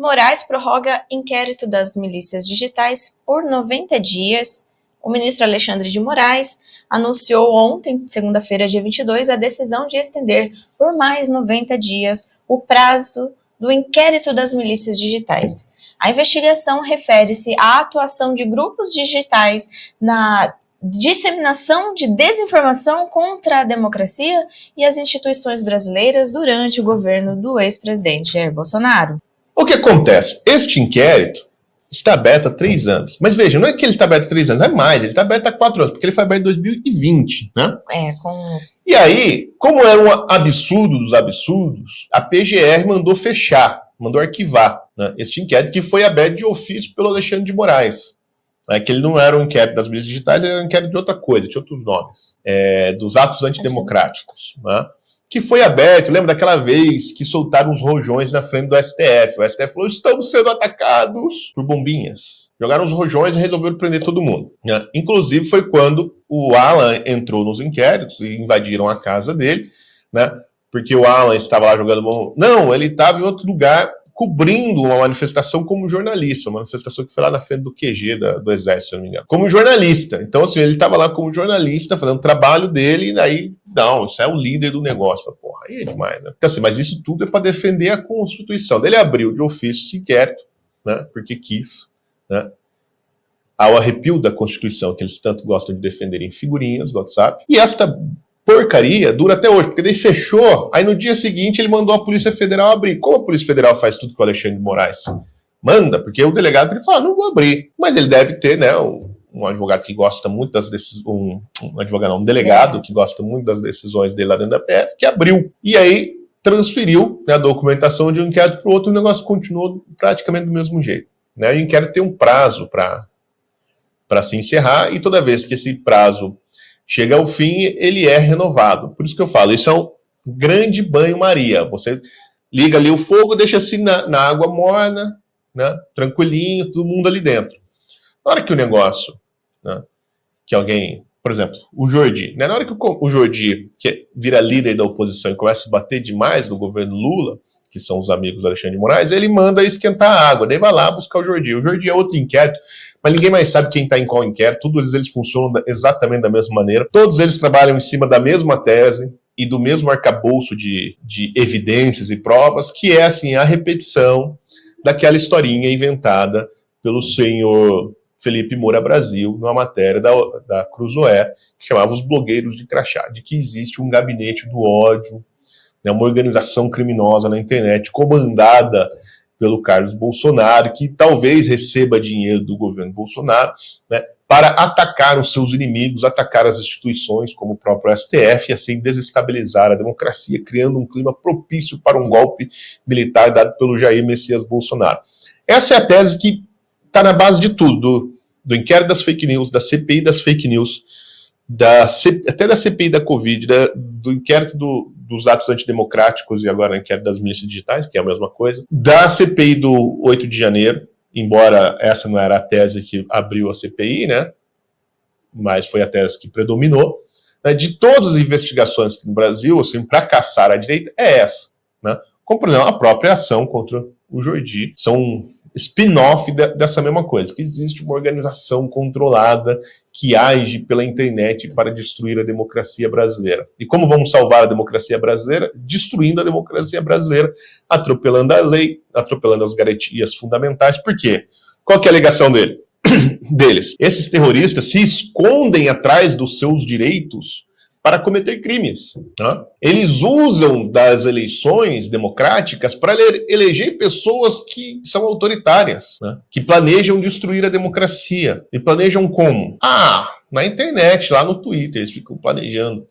Moraes prorroga inquérito das milícias digitais por 90 dias. O ministro Alexandre de Moraes anunciou ontem, segunda-feira, dia 22, a decisão de estender por mais 90 dias o prazo do inquérito das milícias digitais. A investigação refere-se à atuação de grupos digitais na disseminação de desinformação contra a democracia e as instituições brasileiras durante o governo do ex-presidente Jair Bolsonaro. O que acontece? Este inquérito está aberto há 3 anos. Mas veja, não é que ele está aberto há 3 anos, é mais, ele está aberto há 4 anos, porque ele foi aberto em 2020, né? E aí, como era um absurdo dos absurdos, a PGR mandou fechar, mandou arquivar, né, este inquérito que foi aberto de ofício pelo Alexandre de Moraes. Né, que ele não era um inquérito das milícias digitais, ele era um inquérito de outra coisa, de outros nomes, dos atos antidemocráticos, né? Que foi aberto, lembra daquela vez que soltaram os rojões na frente do STF. O STF falou, estamos sendo atacados por bombinhas. Jogaram os rojões e resolveram prender todo mundo. Né? Inclusive foi quando o Alan entrou nos inquéritos e invadiram a casa dele, né? Porque o Alan estava lá jogando... Não, ele estava em outro lugar cobrindo uma manifestação como jornalista, uma manifestação que foi lá na frente do QG do Exército, se não me engano. Como jornalista. Então, assim, ele estava lá como jornalista, fazendo o trabalho dele, e daí, não, isso é o líder do negócio. Porra, aí é demais, né? Então, assim, mas isso tudo é para defender a Constituição. Daí ele abriu de ofício esse inquérito, né, porque quis, né, ao arrepio da Constituição, que eles tanto gostam de defender em figurinhas do WhatsApp, e esta porcaria dura até hoje, porque daí fechou, aí no dia seguinte ele mandou a Polícia Federal abrir. Como a Polícia Federal faz tudo que o Alexandre de Moraes manda, porque o delegado ele fala, não vou abrir. Mas ele deve ter, né, um advogado que gosta muito das decisões, um delegado que gosta muito das decisões dele lá dentro da PF, que abriu. E aí transferiu, né, a documentação de um inquérito para o outro, e o negócio continuou praticamente do mesmo jeito. Né? O inquérito tem um prazo para se encerrar, e toda vez que esse prazo chega ao fim, ele é renovado. Por isso que eu falo, isso é um grande banho-maria. Você liga ali o fogo, deixa assim na água morna, né, tranquilinho, todo mundo ali dentro. Na hora que o negócio, né, que alguém, por exemplo, o Jordi, né, na hora que o Jordi, que vira líder da oposição e começa a bater demais no governo Lula, que são os amigos do Alexandre de Moraes, ele manda esquentar a água, daí vai lá buscar o Jordi. O Jordi é outro inquérito, mas ninguém mais sabe quem está em qual inquérito, todos eles funcionam exatamente da mesma maneira, todos eles trabalham em cima da mesma tese e do mesmo arcabouço de evidências e provas, que é assim, a repetição daquela historinha inventada pelo senhor Felipe Moura Brasil, numa matéria da Cruzoé, que chamava Os Blogueiros de Crachá, de que existe um gabinete do ódio, né, uma organização criminosa na internet, comandada pelo Carlos Bolsonaro, que talvez receba dinheiro do governo Bolsonaro, né, para atacar os seus inimigos, atacar as instituições, como o próprio STF, e assim desestabilizar a democracia, criando um clima propício para um golpe militar dado pelo Jair Messias Bolsonaro. Essa é a tese que está na base de tudo, do inquérito das fake news, da CPI das fake news, até da CPI da Covid, do inquérito dos atos antidemocráticos e agora o inquérito das milícias digitais, que é a mesma coisa, da CPI do 8 de janeiro, embora essa não era a tese que abriu a CPI, né, mas foi a tese que predominou, né, de todas as investigações aqui no Brasil, assim, para caçar a direita, é essa, né, como, por exemplo, a própria ação contra o Jordi, são spin-off dessa mesma coisa, que existe uma organização controlada que age pela internet para destruir a democracia brasileira. E como vamos salvar a democracia brasileira? Destruindo a democracia brasileira, atropelando a lei, atropelando as garantias fundamentais. Por quê? Qual que é a alegação deles? Esses terroristas se escondem atrás dos seus direitos para cometer crimes. Né? Eles usam das eleições democráticas para eleger pessoas que são autoritárias, né? Que planejam destruir a democracia. E planejam como? Na internet, lá no Twitter, eles ficam planejando.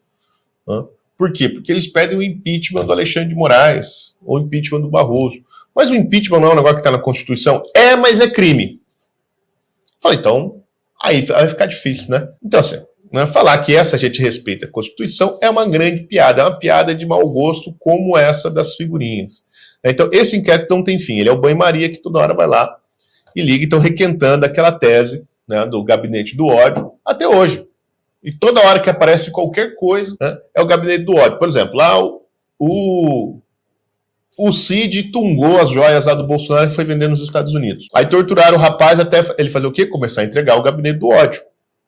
Né? Por quê? Porque eles pedem o impeachment do Alexandre de Moraes, ou o impeachment do Barroso. Mas o impeachment não é um negócio que está na Constituição? É, mas é crime. Falei, então, aí vai ficar difícil, né? Então, assim, falar que essa gente respeita a Constituição é uma grande piada, é uma piada de mau gosto como essa das figurinhas. Então, esse inquérito não tem fim, ele é o banho-maria que toda hora vai lá e liga, e estão requentando aquela tese, né, do gabinete do ódio até hoje. E toda hora que aparece qualquer coisa, né, é o gabinete do ódio. Por exemplo, lá o o Cid tungou as joias lá do Bolsonaro e foi vender nos Estados Unidos. Aí torturaram o rapaz até ele fazer o quê? Começar a entregar o gabinete do ódio.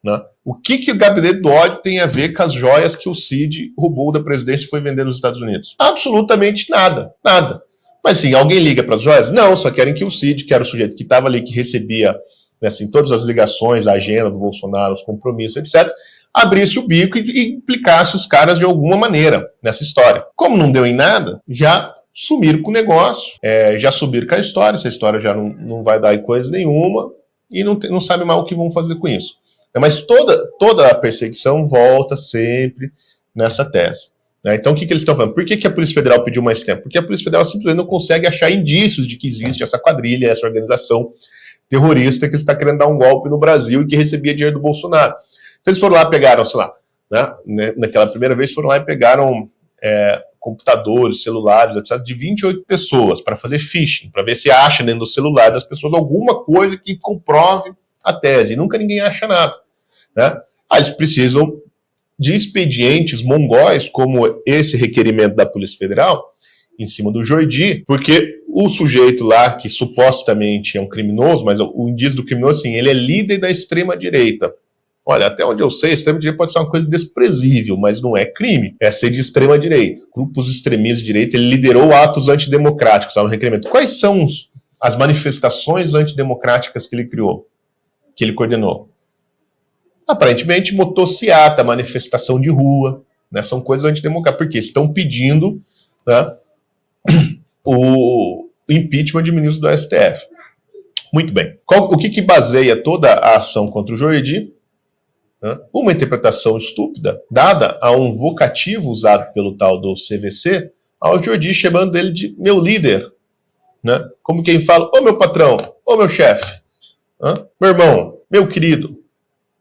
Né? O que o gabinete do ódio tem a ver com as joias que o Cid roubou da presidência e foi vender nos Estados Unidos? Absolutamente nada, nada. Mas sim, alguém liga para as joias? Não, só querem que o Cid, que era o sujeito que estava ali, que recebia, né, assim, todas as ligações, a agenda do Bolsonaro, os compromissos, etc., abrisse o bico e implicasse os caras de alguma maneira nessa história. Como não deu em nada, já sumiram com o negócio, já subiram com a história, essa história já não vai dar em coisa nenhuma e não sabe mais o que vão fazer com isso. Mas toda a perseguição volta sempre nessa tese. Né? Então, o que eles estão falando? Por que a Polícia Federal pediu mais tempo? Porque a Polícia Federal simplesmente não consegue achar indícios de que existe essa quadrilha, essa organização terrorista que está querendo dar um golpe no Brasil e que recebia dinheiro do Bolsonaro. Então, eles foram lá, pegaram, sei lá, né, naquela primeira vez, foram lá e pegaram computadores, celulares, etc., de 28 pessoas para fazer phishing, para ver se acha dentro do celular das pessoas alguma coisa que comprove a tese. E nunca ninguém acha nada. Né? Eles precisam de expedientes mongóis, como esse requerimento da Polícia Federal, em cima do Jordi, porque o sujeito lá, que supostamente é um criminoso, mas o indício do criminoso, assim, ele é líder da extrema-direita. Olha, até onde eu sei, extrema-direita pode ser uma coisa desprezível, mas não é crime. É ser de extrema-direita. Grupos extremistas de direita, ele liderou atos antidemocráticos, no requerimento. Quais são as manifestações antidemocráticas que ele criou, que ele coordenou? Aparentemente, motociata, manifestação de rua, né, são coisas antidemocráticas, porque estão pedindo, né, o impeachment de ministros do STF. Muito bem. O que baseia toda a ação contra o Jordi? Né, uma interpretação estúpida, dada a um vocativo usado pelo tal do CVC, ao Jordi chamando ele de meu líder. Né, como quem fala, ô meu patrão, ô meu chefe, meu irmão, meu querido.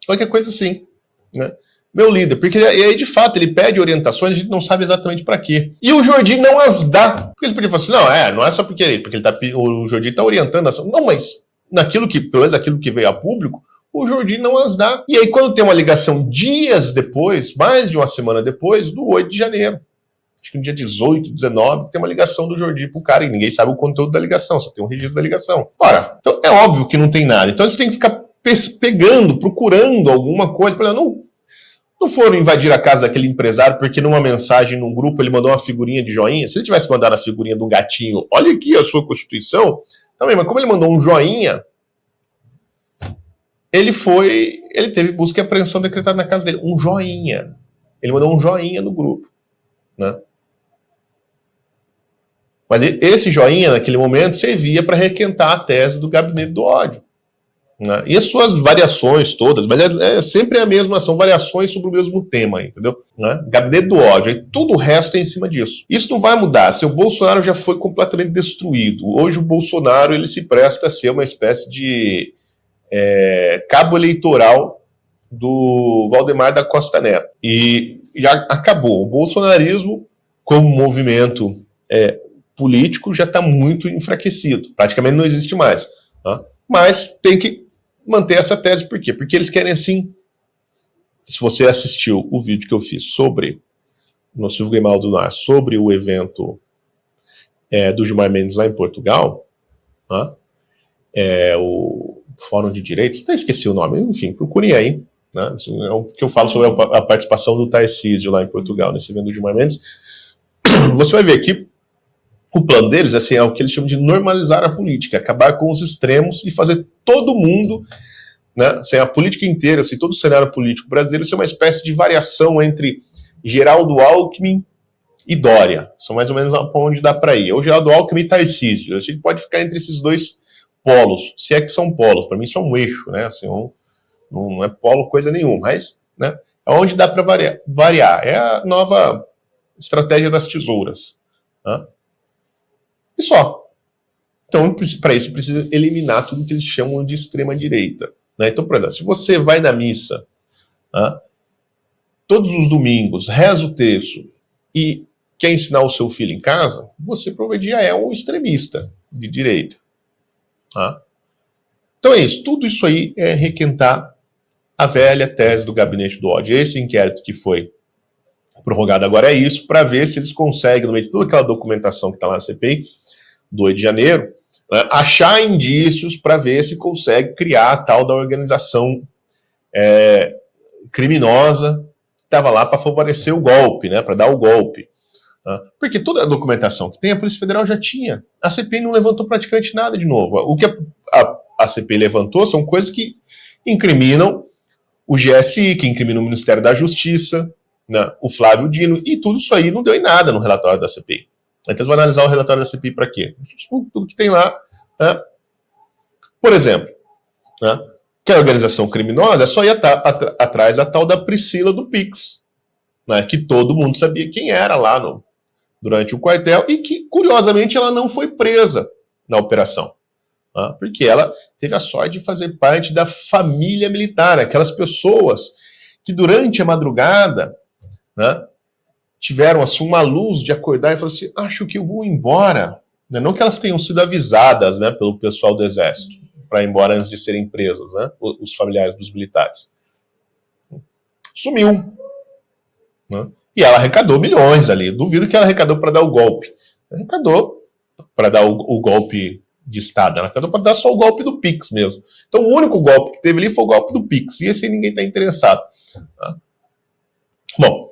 Qualquer coisa assim, né? Meu líder, porque aí de fato ele pede orientações, a gente não sabe exatamente para quê. E o Jordi não as dá. Porque ele podia falar assim, não é só porque o Jordi está orientando a ação. Não, mas pelo menos aquilo que veio a público, o Jordi não as dá. E aí quando tem uma ligação dias depois, mais de uma semana depois, do 8 de janeiro, acho que no dia 18, 19, tem uma ligação do Jordi pro cara e ninguém sabe o conteúdo da ligação, só tem um registro da ligação. Ora, então é óbvio que não tem nada. Então eles têm que ficar pegando, procurando alguma coisa. Não foram invadir a casa daquele empresário porque numa mensagem num grupo ele mandou uma figurinha de joinha. Se ele tivesse mandado a figurinha de um gatinho, olha aqui a sua Constituição, também, mas como ele mandou um joinha, ele teve busca e apreensão decretada na casa dele. Um joinha. Ele mandou um joinha no grupo. Né? Mas esse joinha, naquele momento, servia para requentar a tese do gabinete do ódio. Né? E as suas variações todas, mas é sempre a mesma, são variações sobre o mesmo tema, entendeu? Né? Gabinete do ódio, e tudo o resto é em cima disso. Isso não vai mudar, se o Bolsonaro já foi completamente destruído, hoje o Bolsonaro ele se presta a ser uma espécie de cabo eleitoral do Valdemar da Costa Neto. E já acabou. O bolsonarismo, como movimento político, já está muito enfraquecido, praticamente não existe mais. Tá? Mas tem que manter essa tese, por quê? Porque eles querem assim, se você assistiu o vídeo que eu fiz no Silvio Grimaldo no ar, sobre o evento do Gilmar Mendes lá em Portugal, tá? O Fórum de Direitos, até esqueci o nome, enfim, procurem aí, né? É o que eu falo sobre a participação do Tarcísio lá em Portugal, nesse evento do Gilmar Mendes. Você vai ver que o plano deles assim, é o que eles chamam de normalizar a política, acabar com os extremos e fazer todo mundo, né, assim, a política inteira, assim, todo o cenário político brasileiro ser uma espécie de variação entre Geraldo Alckmin e Dória. São mais ou menos para onde dá para ir. Ou Geraldo Alckmin e Tarcísio. A gente pode ficar entre esses dois polos, se é que são polos. Para mim isso é um eixo, né? Assim, não é polo coisa nenhuma, mas, né, é onde dá para variar. É a nova estratégia das tesouras. Né? E só. Então, para isso, precisa eliminar tudo que eles chamam de extrema-direita. Né? Então, por exemplo, se você vai na missa, né, todos os domingos, reza o terço e quer ensinar o seu filho em casa, você provavelmente já é um extremista de direita. Tá? Então é isso. Tudo isso aí é requentar a velha tese do gabinete do ódio. Esse inquérito que foi prorrogado agora é isso, para ver se eles conseguem, no meio de toda aquela documentação que está lá na CPI, do 8 de janeiro, né, achar indícios para ver se consegue criar a tal da organização criminosa que estava lá para favorecer o golpe, né, para dar o golpe. Né? Porque toda a documentação que tem, a Polícia Federal já tinha. A CPI não levantou praticamente nada de novo. O que a CPI levantou são coisas que incriminam o GSI, que incrimina o Ministério da Justiça, né, o Flávio Dino, e tudo isso aí não deu em nada no relatório da CPI. Então eles vão analisar o relatório da CPI para quê? Tudo que tem lá. Né? Por exemplo, né, que a organização criminosa só ia estar atrás da tal da Priscila do Pix, né, que todo mundo sabia quem era lá durante o quartel, e que, curiosamente, ela não foi presa na operação. Né, porque ela teve a sorte de fazer parte da família militar, aquelas pessoas que durante a madrugada, né, tiveram assim, uma luz de acordar e falar assim, acho que eu vou embora. Né? Não que elas tenham sido avisadas, né, pelo pessoal do Exército para ir embora antes de serem presas, né, os familiares dos militares. Sumiu. Né? E ela arrecadou milhões ali. Duvido que ela arrecadou para dar o golpe. Arrecadou para dar o golpe de Estado. Ela arrecadou para dar só o golpe do Pix mesmo. Então o único golpe que teve ali foi o golpe do Pix. E esse aí ninguém está interessado. Tá? Bom,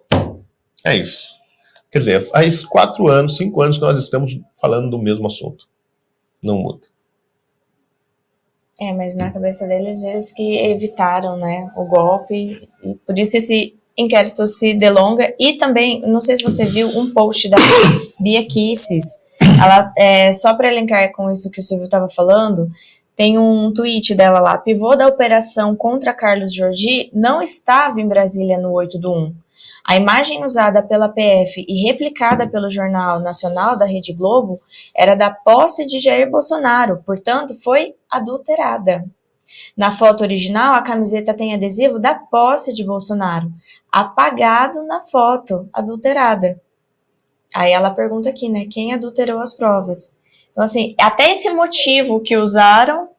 é isso. Quer dizer, faz 4 anos, 5 anos que nós estamos falando do mesmo assunto. Não muda. Mas na cabeça deles, eles que evitaram, né, o golpe, e por isso esse inquérito se delonga. E também, não sei se você viu um post da Bia Kicis, ela, só para elencar com isso que o Silvio estava falando, tem um tweet dela lá, pivô da operação contra Carlos Jordi não estava em Brasília no 8 do 1. A imagem usada pela PF e replicada pelo Jornal Nacional da Rede Globo era da posse de Jair Bolsonaro, portanto, foi adulterada. Na foto original, a camiseta tem adesivo da posse de Bolsonaro, apagado na foto, adulterada. Aí ela pergunta aqui, né, quem adulterou as provas? Então, assim, até esse motivo que usaram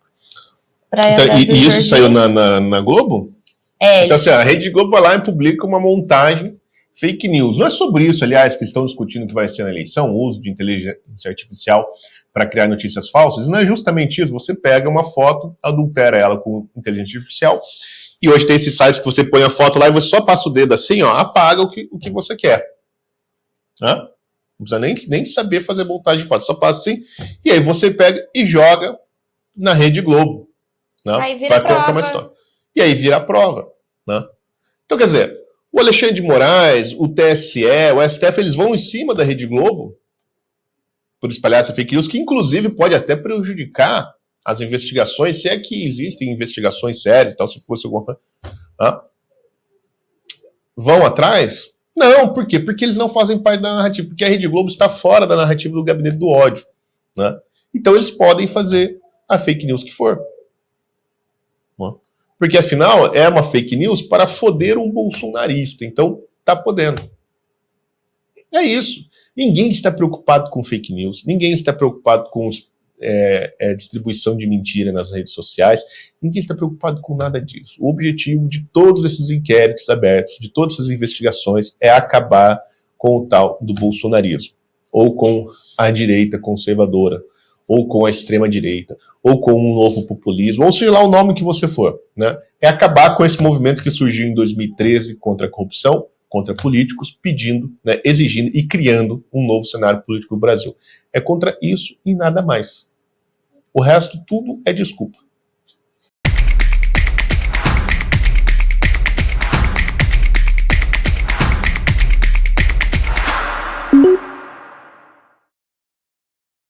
para... Então, e isso saiu na Globo? Então, assim, a Rede Globo vai lá e publica uma montagem fake news. Não é sobre isso, aliás, que eles estão discutindo que vai ser na eleição, o uso de inteligência artificial para criar notícias falsas. Não é justamente isso. Você pega uma foto, adultera ela com inteligência artificial, e hoje tem esses sites que você põe a foto lá e você só passa o dedo assim, ó, apaga o que você quer. Né? Não precisa nem saber fazer montagem de foto, só passa assim, e aí você pega e joga na Rede Globo. Né? Aí vira prova. Uma história. E aí vira a prova. Né? Então, quer dizer, o Alexandre de Moraes, o TSE, o STF, eles vão em cima da Rede Globo por espalhar essa fake news, que inclusive pode até prejudicar as investigações, se é que existem investigações sérias, tal, se fosse alguma coisa. Tá? Vão atrás? Não, por quê? Porque eles não fazem parte da narrativa, porque a Rede Globo está fora da narrativa do gabinete do ódio. Né? Então eles podem fazer a fake news que for. Porque, afinal, é uma fake news para foder um bolsonarista. Então, tá podendo. É isso. Ninguém está preocupado com fake news. Ninguém está preocupado com distribuição de mentira nas redes sociais. Ninguém está preocupado com nada disso. O objetivo de todos esses inquéritos abertos, de todas essas investigações, é acabar com o tal do bolsonarismo. Ou com a direita conservadora. Ou com a extrema-direita, ou com um novo populismo, ou seja lá o nome que você for. Né? É acabar com esse movimento que surgiu em 2013 contra a corrupção, contra políticos, pedindo, né, exigindo e criando um novo cenário político no Brasil. É contra isso e nada mais. O resto tudo é desculpa.